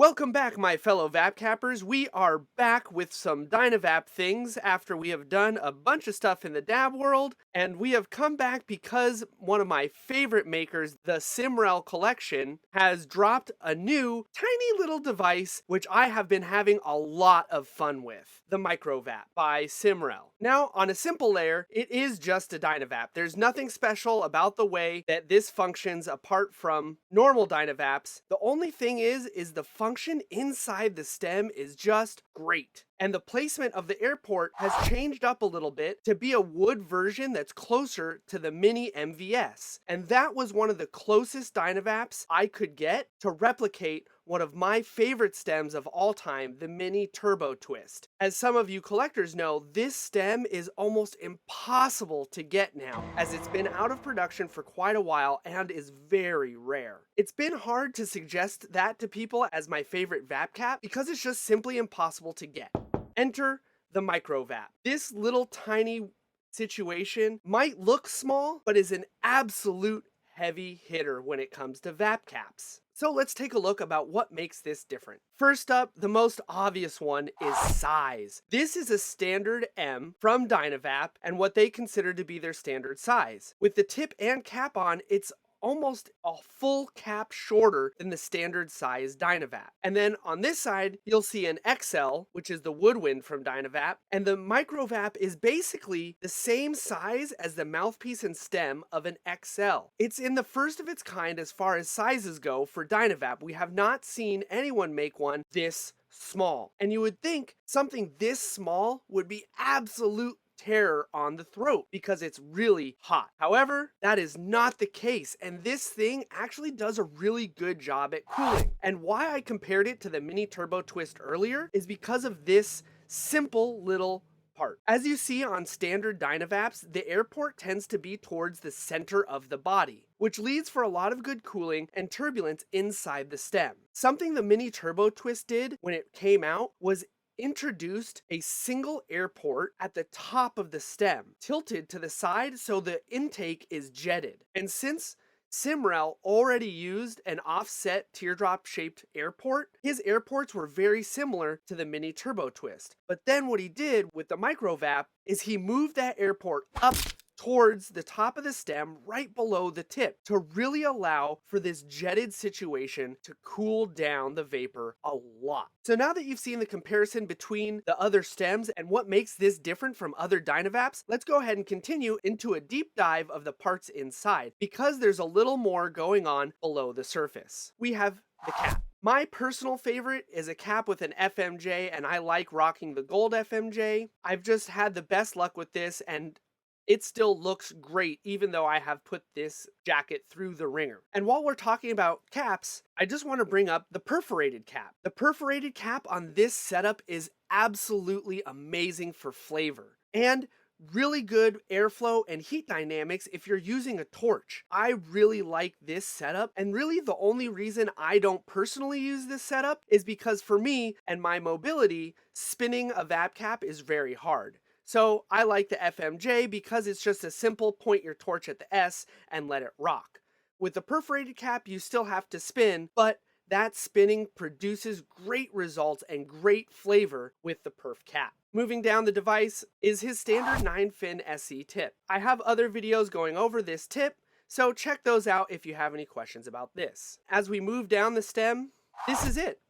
Welcome back, my fellow Vap Cappers. We are back with some Dynavap things after we have done a bunch of stuff in the dab world, and we have come back because one of my favorite makers, the Simrell collection, has dropped a new tiny little device which I have been having a lot of fun with, the MicroVap by Simrell. Now, on a simple layer, it is just a Dynavap. There's nothing special about the way that this functions apart from normal Dynavaps. The only thing is the function inside the stem is just great. And the placement of the air port has changed up a little bit to be a wood version that's closer to the mini MVS. And that was one of the closest Dynavaps I could get to replicate one of my favorite stems of all time, the mini Turbo Twist. As some of you collectors know, this stem is almost impossible to get now, as it's been out of production for quite a while and is very rare. It's been hard to suggest that to people as my favorite Vap Cap because it's just simply impossible to get. Enter the MicroVap. This little tiny situation might look small, but is an absolute heavy hitter when it comes to Vap Caps. So let's take a look about what makes this different. First up, the most obvious one is size. This is a standard M from Dynavap and what they consider to be their standard size. With the tip and cap on, it's almost a full cap shorter than the standard size Dynavap. And then on this side, you'll see an XL, which is the Woodwynd from Dynavap, and the MicroVap is basically the same size as the mouthpiece and stem of an XL. It's in the first of its kind as far as sizes go for Dynavap. We have not seen anyone make one this small. And you would think something this small would be absolute terror on the throat because it's really hot. However, that is not the case, and this thing actually does a really good job at cooling. And why I compared it to the mini Turbo Twist earlier is because of this simple little part. As you see on standard Dynavaps, the air port tends to be towards the center of the body, which leads for a lot of good cooling and turbulence inside the stem. Something the mini Turbo Twist did when it came out was introduced a single air port at the top of the stem, tilted to the side so the intake is jetted. And since Simrell already used an offset teardrop shaped air port, his air ports were very similar to the mini Turbo Twist. But then what he did with the MicroVap is he moved that air port up towards the top of the stem right below the tip to really allow for this jetted situation to cool down the vapor a lot. So now that you've seen the comparison between the other stems and what makes this different from other Dynavaps, let's go ahead and continue into a deep dive of the parts inside because there's a little more going on below the surface. We have the cap. My personal favorite is a cap with an FMJ, and I like rocking the gold FMJ. I've just had the best luck with this, and it still looks great even though I have put this jacket through the ringer. And while we're talking about caps, I just want to bring up the perforated cap. The perforated cap on this setup is absolutely amazing for flavor and really good airflow and heat dynamics if you're using a torch. I really like this setup, and really the only reason I don't personally use this setup is because for me and my mobility, spinning a Vap Cap is very hard. So I like the FMJ because it's just a simple point your torch at the S and let it rock. With the perforated cap, you still have to spin, but that spinning produces great results and great flavor with the perf cap. Moving down the device is his standard 9-fin SE tip. I have other videos going over this tip, so check those out if you have any questions about this. As we move down the stem, this is it.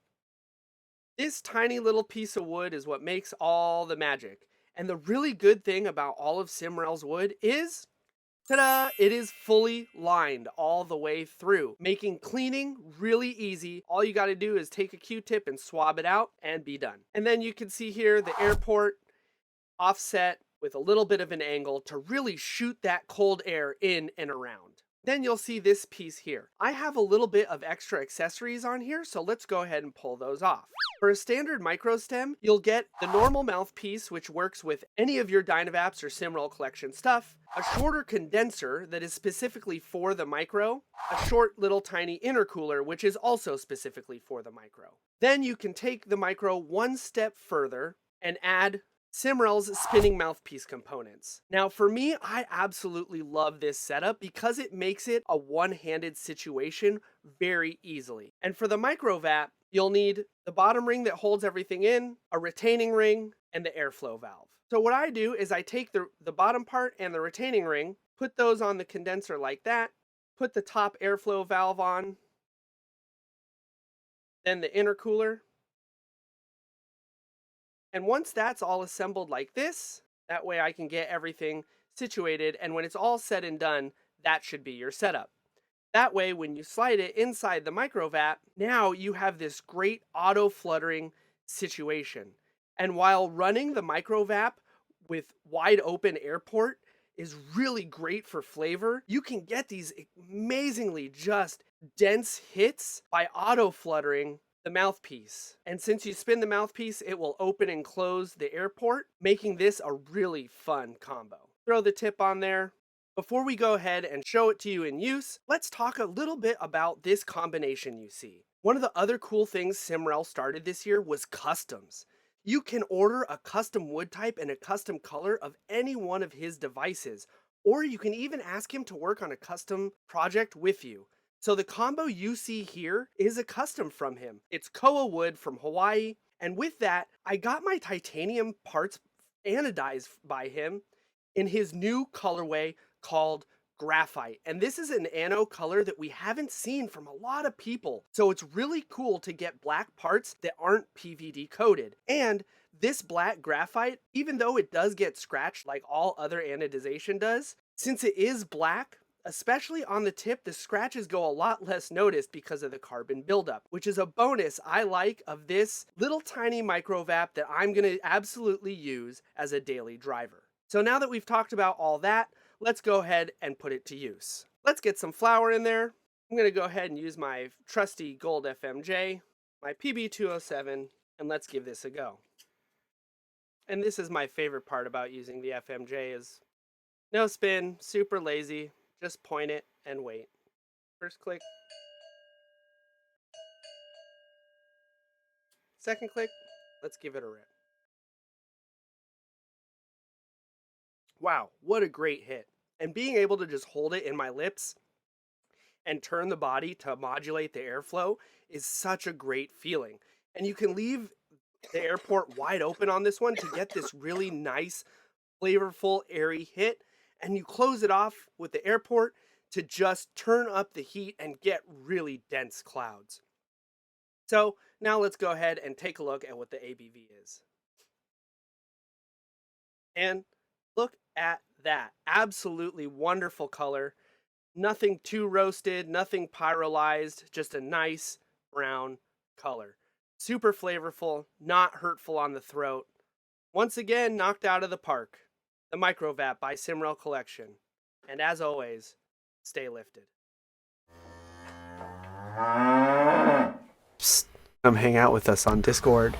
This tiny little piece of wood is what makes all the magic. And the really good thing about all of Simrell's wood is, ta-da, it is fully lined all the way through, making cleaning really easy. All you got to do is take a Q-tip and swab it out and be done. And then you can see here the air port offset with a little bit of an angle to really shoot that cold air in and around. Then you'll see this piece here. I have a little bit of extra accessories on here, so let's go ahead and pull those off. For a standard micro stem, you'll get the normal mouthpiece, which works with any of your Dynavaps or Simrell collection stuff, a shorter condenser that is specifically for the micro, a short little tiny intercooler, which is also specifically for the micro. Then you can take the micro one step further and add Simrell's spinning mouthpiece components. Now for me, I absolutely love this setup because it makes it a one-handed situation very easily. And for the MicroVap, You'll need the bottom ring that holds everything in, a retaining ring, and the airflow valve. So what I do is I take the bottom part and the retaining ring, put those on the condenser like that, put the top airflow valve on, then the intercooler. And once that's all assembled like this, that way I can get everything situated, and when it's all said and done, that should be your setup. That way, when you slide it inside the MicroVap, now you have this great auto fluttering situation. And while running the MicroVap with wide open air port is really great for flavor, you can get these amazingly just dense hits by auto fluttering the mouthpiece. And since you spin the mouthpiece, it will open and close the air port, making this a really fun combo. Throw the tip on there. Before we go ahead and show it to you in use, let's talk a little bit about this combination you see. One of the other cool things Simrell started this year was customs. You can order a custom wood type and a custom color of any one of his devices, or you can even ask him to work on a custom project with you. So the combo you see here is a custom from him. It's koa wood from Hawaii, and with that, I got my titanium parts anodized by him in his new colorway called graphite. And this is an ano color that we haven't seen from a lot of people. So it's really cool to get black parts that aren't PVD coated. And this black graphite, even though it does get scratched like all other anodization does, since it is black, especially on the tip, the scratches go a lot less noticed because of the carbon buildup, which is a bonus I like of this little tiny MicroVap that I'm gonna absolutely use as a daily driver. So now that we've talked about all that, let's go ahead and put it to use. Let's get some flour in there. I'm gonna go ahead and use my trusty gold FMJ, my PB207, and let's give this a go. And this is my favorite part about using the FMJ is no spin, super lazy, just point it and wait. First click. Second click. Let's give it a rip. Wow, what a great hit. And being able to just hold it in my lips and turn the body to modulate the airflow is such a great feeling. And you can leave the air port wide open on this one to get this really nice, flavorful, airy hit. And you close it off with the air port to just turn up the heat and get really dense clouds. So now let's go ahead and take a look at what the ABV is. And look at that. Absolutely wonderful color. Nothing too roasted, nothing pyrolyzed, just a nice brown color. Super flavorful, not hurtful on the throat. Once again, knocked out of the park. The MicroVap by Simrell Collection. And as always, stay lifted. Psst, come hang out with us on Discord.